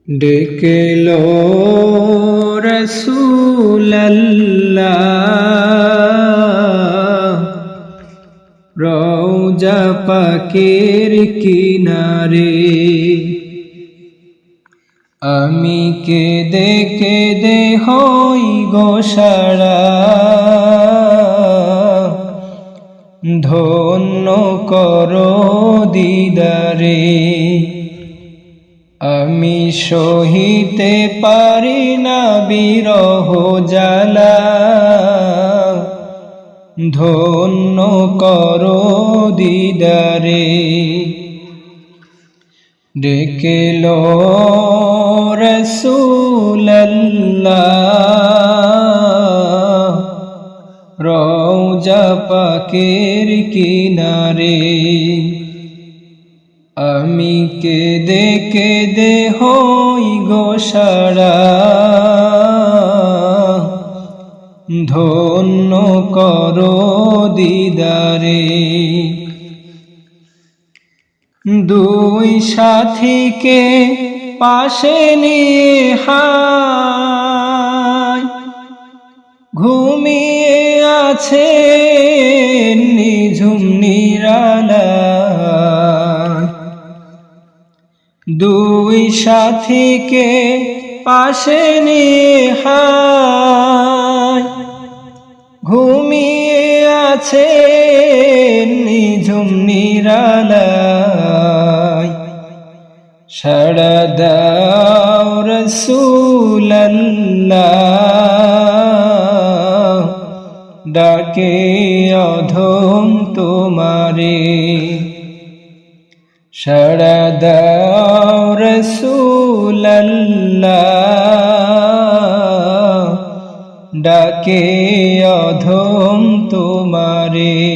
ডেকে লো রাসূলুল্লাহ রওজা পাকের কিনারে। আমি কেঁদে কেঁদে হই গো সারা, ধন্য করো দিদারে। আমি সহিতে পারি না বিরহ জ্বালা, ধন্য করো দিদারে। ডেকে লো রাসূলুল্লাহ রওজা পাকের কিনারে। আমি কেঁদে কেঁদে হই গো সারা, ধন্য করো দিদারে। দুই সাথীকে পাশে নিয়ে হায় ঘুমিয়ে আছে নিঝুম নিরালায়। দুই সাথীকে পাশে নিয়ে হায় ঘুমিয়ে আছে নিঝুম নিরালায়। সাড়া দাও রাসূলুল্লাহ ডাকে অধম তোমারে। সাড়া দাও রাসূলুল্লাহ ডাকে অধম তোমারে।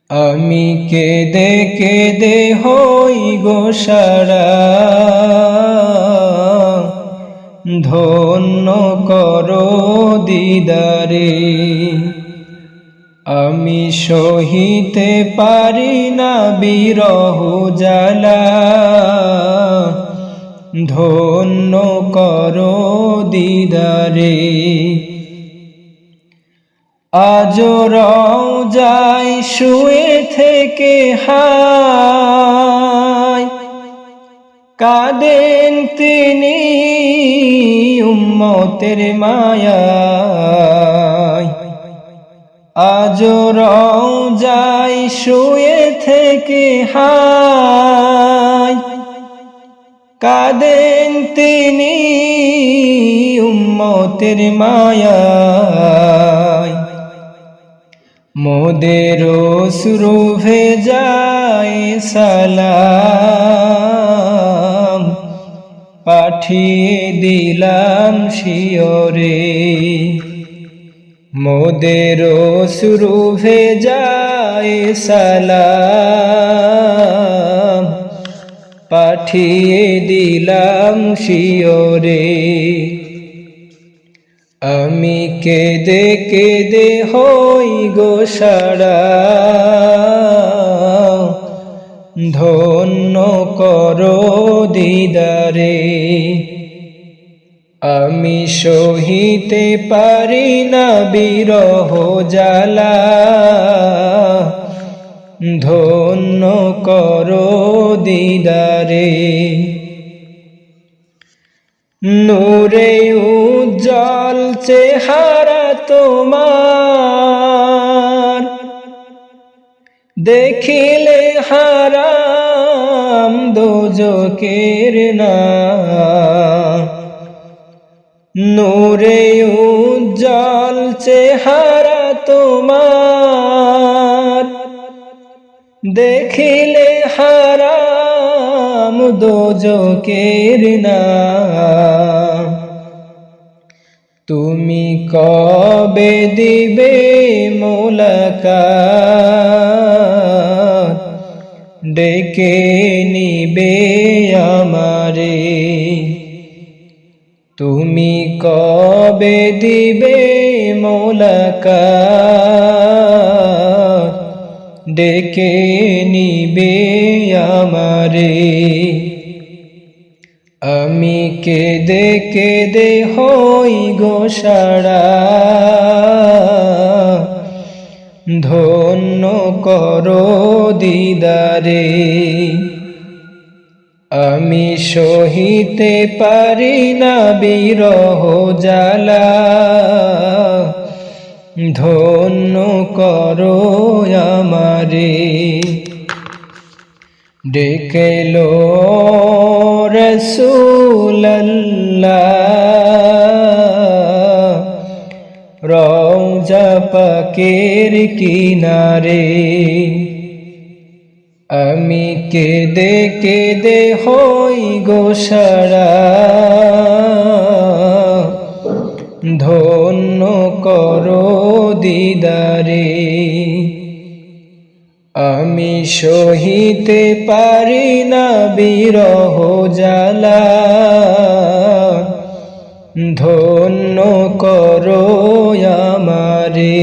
আমি কেঁদে কেঁদে হই গো সারা, ধন্য করো দিদারে। আমি সহিতে পারি না বিরহ জ্বালা, ধন্য করো দিদারে। আজ রওজায় শুয়ে থেকে হায় কাঁদেন তিনি উম্মতের মায়ায়। আজ রওজায় শুয়ে থেকে হায় কাঁদেন তিনি উম্মতের মায়ায়। মোদের অশ্রু ভেজায় সালাম পাঠিয়ে দিলাম শিয়রে। মোদের অশ্রু ভেজায় সালাম পাঠিয়ে দিলাম শিয়রে। আমি কেঁদে কেঁদে হই গো সারা, ধন্য করো দিদারে। আমি সহিতে পারি না বিরহ জ্বালা, ধন্য করো দিদারে। নূরে উজ্জ্বল চেহারা তোমার দেখিলে হারাম দোজকের না। নূরে উজ্জ্বল চেহারা তোমার দেখিলে হারাম দোজকের না। তুমি কবে দিবে মুলাকাত ডেকে নিবে আমারে। তুমি কবে দিবে মুলাকাত ডেকে নিবে আমারে। আমি কেঁদে কেঁদে হই গো সারা, ধন্য করো দিদারে। আমি সহিতে পারি না বিরহ জ্বালা, ধন্য করো আমারে। ডেকে লো রাসূলুল্লাহ, রওজা পাকের কিনারে। আমি কেঁদে কেঁদে হই গো সারা, ধন্য করো দিদারে। আমি সহিতে পারি না বিরহ জ্বালা, ধন্য করো আমারে।